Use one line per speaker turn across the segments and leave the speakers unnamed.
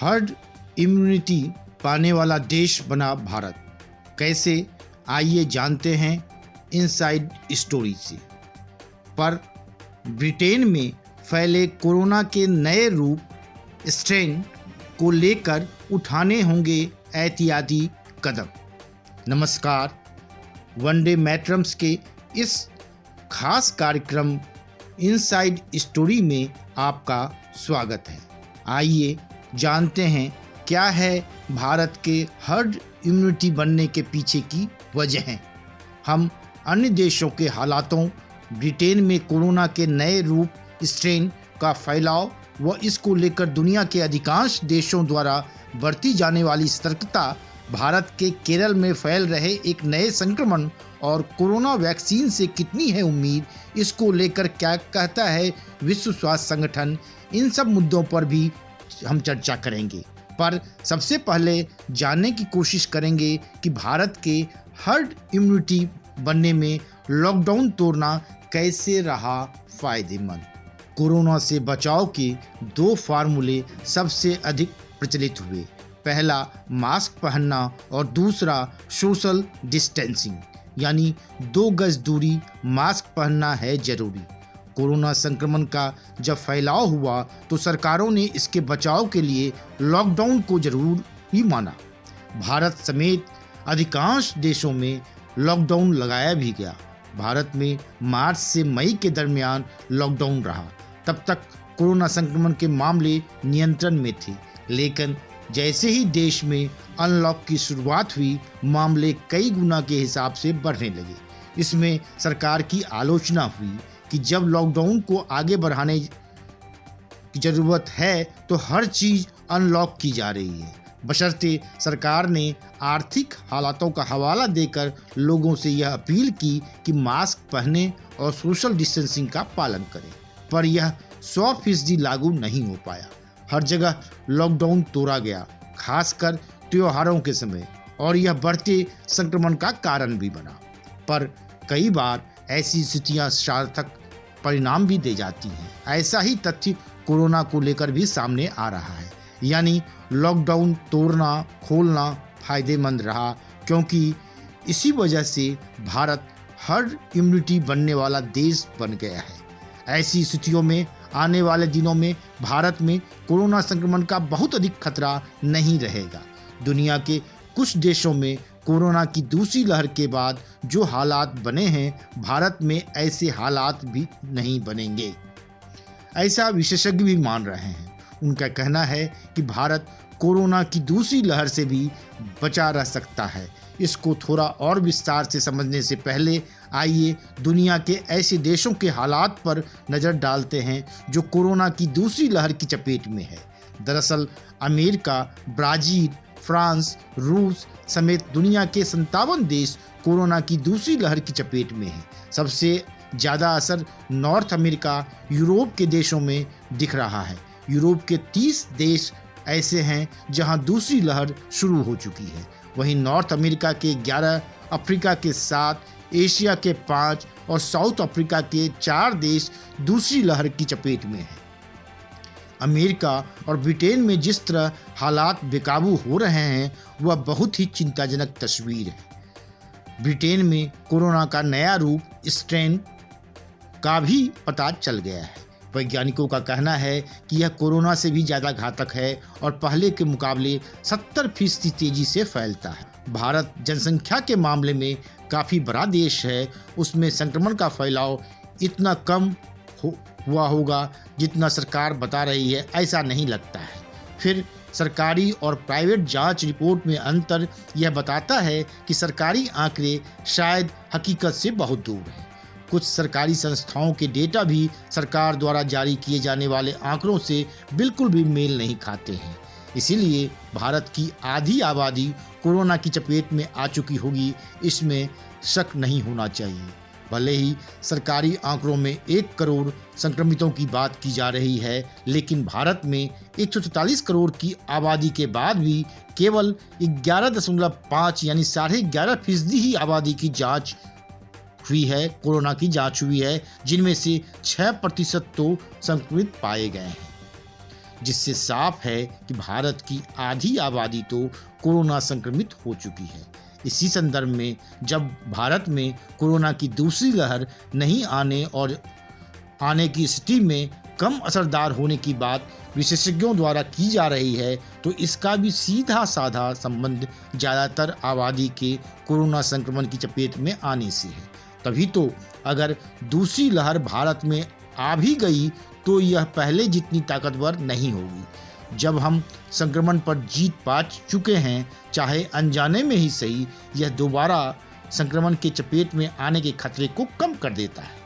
Herd immunity पाने वाला देश बना भारत। कैसे, आइए जानते हैं इनसाइड स्टोरी से। पर ब्रिटेन में फैले कोरोना के नए रूप स्ट्रेन को लेकर उठाने होंगे एहतियाती कदम। नमस्कार, वनडे मैट्रम्स के इस खास कार्यक्रम इनसाइड स्टोरी में आपका स्वागत है। आइए जानते हैं क्या है भारत के हर्ड इम्यूनिटी बनने के पीछे की वजह। हम अन्य देशों के हालातों, ब्रिटेन में कोरोना के नए रूप स्ट्रेन का फैलाव व इसको लेकर दुनिया के अधिकांश देशों द्वारा बरती जाने वाली सतर्कता, भारत के केरल में फैल रहे एक नए संक्रमण और कोरोना वैक्सीन से कितनी है उम्मीद, इसको लेकर क्या कहता है विश्व स्वास्थ्य संगठन, इन सब मुद्दों पर भी हम चर्चा करेंगे। पर सबसे पहले जानने की कोशिश करेंगे कि भारत के हर्ड इम्यूनिटी बनने में लॉकडाउन तोड़ना कैसे रहा फायदेमंद। कोरोना से बचाव के दो फार्मूले सबसे अधिक प्रचलित हुए। पहला मास्क पहनना और दूसरा सोशल डिस्टेंसिंग, यानी 2 गज दूरी, मास्क पहनना है जरूरी। कोरोना संक्रमण का जब फैलाव हुआ तो सरकारों ने इसके बचाव के लिए लॉकडाउन को जरूर ही माना। भारत समेत अधिकांश देशों में लॉकडाउन लगाया भी गया। भारत में मार्च से मई के दरमियान लॉकडाउन रहा। तब तक कोरोना संक्रमण के मामले नियंत्रण में थे, लेकिन जैसे ही देश में अनलॉक की शुरुआत हुई, मामले कई गुना के हिसाब से बढ़ने लगे। इसमें सरकार की आलोचना हुई कि जब लॉकडाउन को आगे बढ़ाने की जरूरत है तो हर चीज अनलॉक की जा रही है, बशर्ते सरकार ने आर्थिक हालातों का हवाला देकर लोगों से यह अपील की कि मास्क पहने और सोशल डिस्टेंसिंग का पालन करें। पर यह 100% लागू नहीं हो पाया। हर जगह लॉकडाउन तोड़ा गया, खासकर त्योहारों के समय, और यह बढ़ते संक्रमण का कारण भी बना। पर कई बार ऐसी स्थितियां सार्थक परिणाम भी दे जाती हैं। ऐसा ही तथ्य कोरोना को लेकर भी सामने आ रहा है, यानी लॉकडाउन तोड़ना खोलना फायदेमंद रहा, क्योंकि इसी वजह से भारत हर्ड इम्यूनिटी बनने वाला देश बन गया है। ऐसी स्थितियों में आने वाले दिनों में भारत में कोरोना संक्रमण का बहुत अधिक खतरा नहीं रहेगा। दुनिया के कुछ देशों में कोरोना की दूसरी लहर के बाद जो हालात बने हैं, भारत में ऐसे हालात भी नहीं बनेंगे, ऐसा विशेषज्ञ भी मान रहे हैं। उनका कहना है कि भारत कोरोना की दूसरी लहर से भी बचा रह सकता है। इसको थोड़ा और विस्तार से समझने से पहले आइए दुनिया के ऐसे देशों के हालात पर नज़र डालते हैं जो कोरोना की दूसरी लहर की चपेट में है। दरअसल अमेरिका, ब्राज़ील, फ्रांस, रूस समेत दुनिया के 57 देश कोरोना की दूसरी लहर की चपेट में हैं। सबसे ज़्यादा असर नॉर्थ अमेरिका, यूरोप के देशों में दिख रहा है। यूरोप के 30 देश ऐसे हैं जहां दूसरी लहर शुरू हो चुकी है। वहीं नॉर्थ अमेरिका के 11, अफ्रीका के 7, एशिया के 5 और साउथ अफ्रीका के 4 देश दूसरी लहर की चपेट में हैं। अमेरिका और ब्रिटेन में जिस तरह हालात बेकाबू हो रहे हैं, वह बहुत ही चिंताजनक तस्वीर है। ब्रिटेन में कोरोना का नया रूप स्ट्रेन का भी पता चल गया है। वैज्ञानिकों का कहना है कि यह कोरोना से भी ज़्यादा घातक है और पहले के मुकाबले 70% तेजी से फैलता है। भारत जनसंख्या के मामले में काफ़ी बड़ा देश है, उसमें संक्रमण का फैलाव इतना कम हुआ होगा जितना सरकार बता रही है, ऐसा नहीं लगता है। फिर सरकारी और प्राइवेट जांच रिपोर्ट में अंतर यह बताता है कि सरकारी आंकड़े शायद हकीकत से बहुत दूर हैं। कुछ सरकारी संस्थाओं के डेटा भी सरकार द्वारा जारी किए जाने वाले आंकड़ों से बिल्कुल भी मेल नहीं खाते हैं। इसीलिए भारत की आधी आबादी कोरोना की चपेट में आ चुकी होगी, इसमें शक नहीं होना चाहिए। भले ही सरकारी आंकड़ों में 1 करोड़ संक्रमितों की बात की जा रही है, लेकिन भारत में 144 करोड़ की आबादी के बाद भी केवल 11.5 यानी 11.5% ही आबादी की जांच हुई है, कोरोना की जांच हुई है, जिनमें से 6% तो संक्रमित पाए गए हैं। जिससे साफ है कि भारत की आधी आबादी तो कोरोना संक्रमित हो चुकी है। इसी संदर्भ में जब भारत में कोरोना की दूसरी लहर नहीं आने की स्थिति में कम असरदार होने की बात विशेषज्ञों द्वारा की जा रही है, तो इसका भी सीधा साधा संबंध ज़्यादातर आबादी के कोरोना संक्रमण की चपेट में आने से है। तभी तो अगर दूसरी लहर भारत में आ भी गई तो यह पहले जितनी ताकतवर नहीं होगी। जब हम संक्रमण पर जीत पा चुके हैं, चाहे अनजाने में ही सही, यह दोबारा संक्रमण के चपेट में आने के खतरे को कम कर देता है।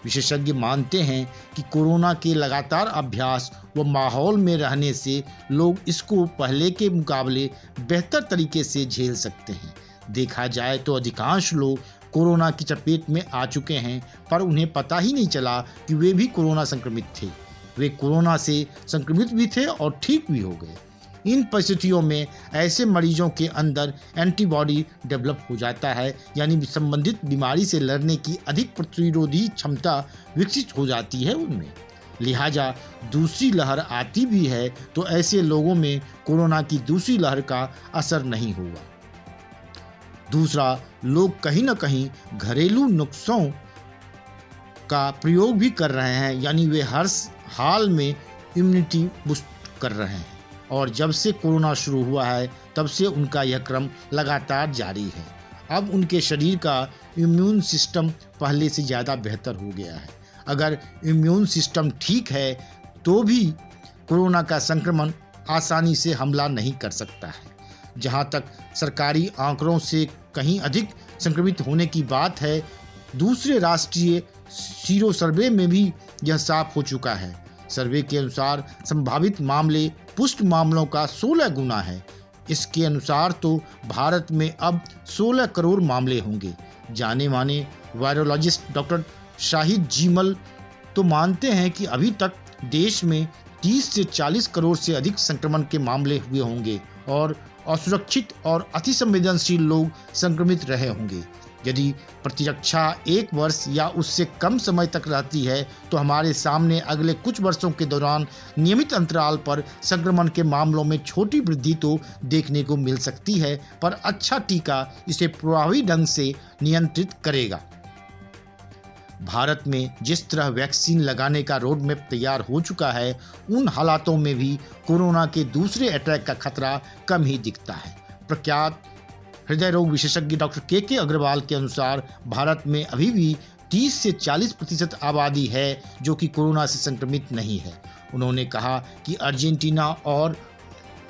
विशेषज्ञ मानते हैं कि कोरोना के लगातार अभ्यास व माहौल में रहने से लोग इसको पहले के मुकाबले बेहतर तरीके से झेल सकते हैं। देखा जाए तो अधिकांश लोग कोरोना की चपेट में आ चुके हैं, पर उन्हें पता ही नहीं चला कि वे भी कोरोना संक्रमित थे। वे कोरोना से संक्रमित भी थे और ठीक भी हो गए। इन परिस्थितियों में ऐसे मरीजों के अंदर एंटीबॉडी डेवलप हो जाता है, यानी संबंधित बीमारी से लड़ने की अधिक प्रतिरोधी क्षमता विकसित हो जाती है उनमें। लिहाजा दूसरी लहर आती भी है तो ऐसे लोगों में कोरोना की दूसरी लहर का असर नहीं होगा। दूसरा, लोग कहीं न कहीं घरेलू नुस्खों का प्रयोग भी कर रहे हैं, यानी वे हर हाल में इम्यूनिटी बूस्ट कर रहे हैं। और जब से कोरोना शुरू हुआ है तब से उनका यह क्रम लगातार जारी है। अब उनके शरीर का इम्यून सिस्टम पहले से ज़्यादा बेहतर हो गया है। अगर इम्यून सिस्टम ठीक है तो भी कोरोना का संक्रमण आसानी से हमला नहीं कर सकता है। जहां तक सरकारी आंकड़ों से कहीं अधिक संक्रमित होने की बात है, दूसरे राष्ट्रीय सीरो सर्वे में भी यह साफ हो चुका है। सर्वे के अनुसार संभावित मामले पुष्ट मामलों का 16 गुना है। इसके अनुसार तो भारत में अब 16 करोड़ मामले होंगे। जाने माने वायरोलॉजिस्ट डॉक्टर शाहिद जीमल तो मानते हैं कि अभी तक देश में 30 से 40 करोड़ से अधिक संक्रमण के मामले हुए होंगे और असुरक्षित और अति संवेदनशील लोग संक्रमित रहे होंगे। यदि प्रतिरक्षा 1 वर्ष या उससे कम समय तक रहती है तो हमारे सामने अगले कुछ वर्षों के दौरान नियमित अंतराल पर संक्रमण के मामलों में छोटी वृद्धि तो देखने को मिल सकती है, पर अच्छा टीका इसे प्रभावी ढंग से नियंत्रित करेगा। भारत में जिस तरह वैक्सीन लगाने का रोड मैप तैयार हो चुका है, उन हालातों में भी कोरोना के दूसरे अटैक का खतरा कम ही दिखता है। प्रख्यात हृदय रोग विशेषज्ञ डॉक्टर के अग्रवाल के अनुसार भारत में अभी भी 30 से 40% आबादी है जो कि कोरोना से संक्रमित नहीं है। उन्होंने कहा कि अर्जेंटीना और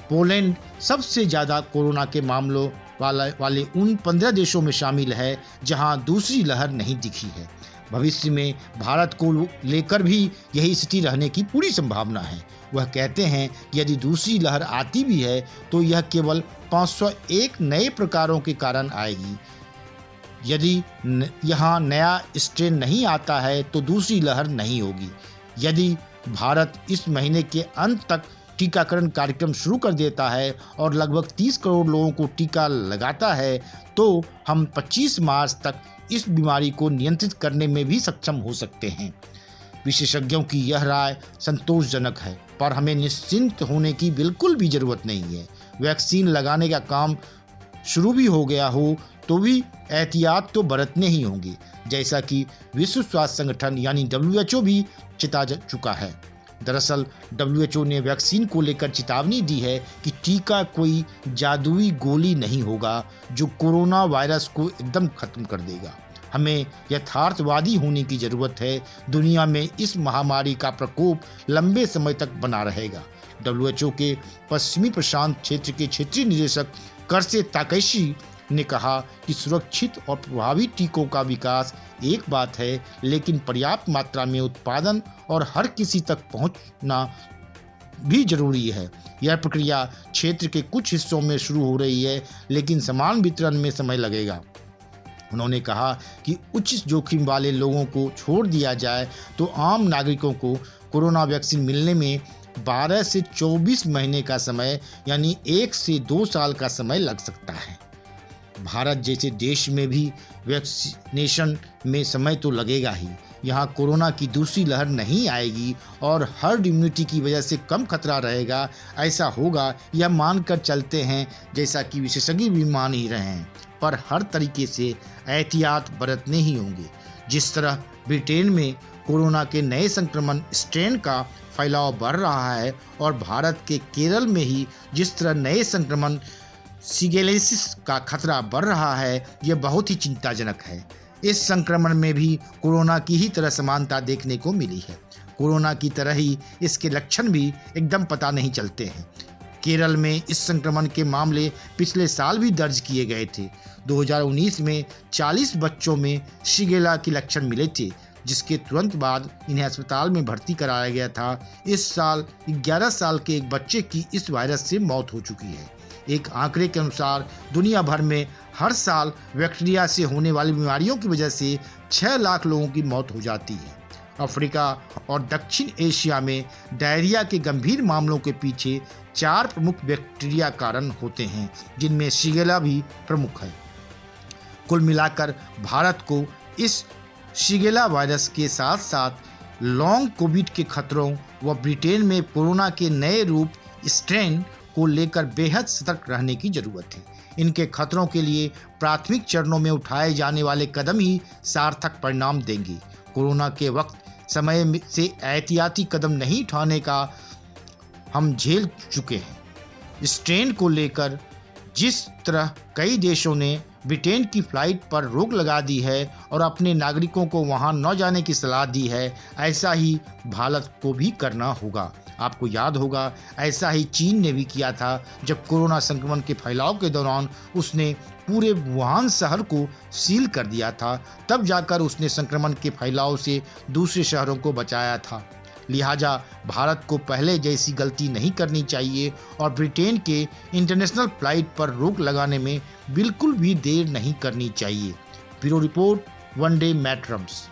पोलैंड सबसे ज़्यादा कोरोना के मामलों वाले उन 15 देशों में शामिल है जहां दूसरी लहर नहीं दिखी है। भविष्य में भारत को लेकर भी यही स्थिति रहने की पूरी संभावना है। वह कहते हैं कि यदि दूसरी लहर आती भी है तो यह केवल 501 नए प्रकारों के कारण आएगी। यदि यहाँ नया स्ट्रेन नहीं आता है तो दूसरी लहर नहीं होगी। यदि भारत इस महीने के अंत तक टीकाकरण कार्यक्रम शुरू कर देता है और लगभग 30 करोड़ लोगों को टीका लगाता है तो हम 25 मार्च तक इस बीमारी को नियंत्रित करने में भी सक्षम हो सकते हैं। विशेषज्ञों की यह राय संतोषजनक है, पर हमें निश्चिंत होने की बिल्कुल भी जरूरत नहीं है। वैक्सीन लगाने का काम शुरू भी हो गया हो तो भी एहतियात तो बरतने ही होंगे, जैसा कि विश्व स्वास्थ्य संगठन यानी WHO भी चेता चुका है। दरअसल WHO ने वैक्सीन को लेकर चेतावनी दी है कि टीका कोई जादुई गोली नहीं होगा जो कोरोना वायरस को एकदम खत्म कर देगा। हमें यथार्थवादी होने की जरूरत है। दुनिया में इस महामारी का प्रकोप लंबे समय तक बना रहेगा। WHO के पश्चिमी प्रशांत क्षेत्र के क्षेत्रीय निदेशक कर्से ताकेशी ने कहा कि सुरक्षित और प्रभावी टीकों का विकास एक बात है, लेकिन पर्याप्त मात्रा में उत्पादन और हर किसी तक पहुंचना भी जरूरी है। यह प्रक्रिया क्षेत्र के कुछ हिस्सों में शुरू हो रही है, लेकिन समान वितरण में समय लगेगा। उन्होंने कहा कि उच्च जोखिम वाले लोगों को छोड़ दिया जाए तो आम नागरिकों को कोरोना वैक्सीन मिलने में 12 से 24 महीने का समय यानी 1 से 2 साल का समय लग सकता है। भारत जैसे देश में भी वैक्सीनेशन में समय तो लगेगा ही। यहाँ कोरोना की दूसरी लहर नहीं आएगी और हर्ड इम्यूनिटी की वजह से कम खतरा रहेगा, ऐसा होगा यह मानकर चलते हैं, जैसा कि विशेषज्ञ भी मान ही रहे हैं। पर हर तरीके से एहतियात बरतने ही होंगे। जिस तरह ब्रिटेन में कोरोना के नए संक्रमण स्ट्रेन का फैलाव बढ़ रहा है और भारत के केरल में ही जिस तरह नए संक्रमण शिगेलेसिस का खतरा बढ़ रहा है, यह बहुत ही चिंताजनक है। इस संक्रमण में भी कोरोना की ही तरह समानता देखने को मिली है। कोरोना की तरह ही इसके लक्षण भी एकदम पता नहीं चलते हैं। केरल में इस संक्रमण के मामले पिछले साल भी दर्ज किए गए थे। 2019 में 40 बच्चों में शिगेला के लक्षण मिले थे, जिसके तुरंत बाद इन्हें अस्पताल में भर्ती कराया गया था। इस साल 11 साल के एक बच्चे की इस वायरस से मौत हो चुकी है। एक आंकड़े के अनुसार दुनिया भर में हर साल बैक्टीरिया से होने वाली बीमारियों की वजह से 6 लाख लोगों की मौत हो जाती है। अफ्रीका और दक्षिण एशिया में डायरिया के गंभीर मामलों के पीछे 4 प्रमुख बैक्टीरिया कारण होते हैं, जिनमें शिगेला भी प्रमुख है। कुल मिलाकर भारत को इस शिगेला वायरस के साथ साथ लॉन्ग कोविड के खतरों व ब्रिटेन में कोरोना के नए रूप स्ट्रेन को लेकर बेहद सतर्क रहने की जरूरत है। इनके खतरों के लिए प्राथमिक चरणों में उठाए जाने वाले कदम ही सार्थक परिणाम देंगे। कोरोना के वक्त समय से एहतियाती कदम नहीं उठाने का हम झेल चुके हैं। स्ट्रेन को लेकर जिस तरह कई देशों ने ब्रिटेन की फ्लाइट पर रोक लगा दी है और अपने नागरिकों को वहां न जाने की सलाह दी है, ऐसा ही भारत को भी करना होगा। आपको याद होगा, ऐसा ही चीन ने भी किया था। जब कोरोना संक्रमण के फैलाव के दौरान उसने पूरे वुहान शहर को सील कर दिया था, तब जाकर उसने संक्रमण के फैलाव से दूसरे शहरों को बचाया था। लिहाजा भारत को पहले जैसी गलती नहीं करनी चाहिए और ब्रिटेन के इंटरनेशनल फ्लाइट पर रोक लगाने में बिल्कुल भी देर नहीं करनी चाहिए। ब्यूरो रिपोर्ट, वनडे मैट्रम्स।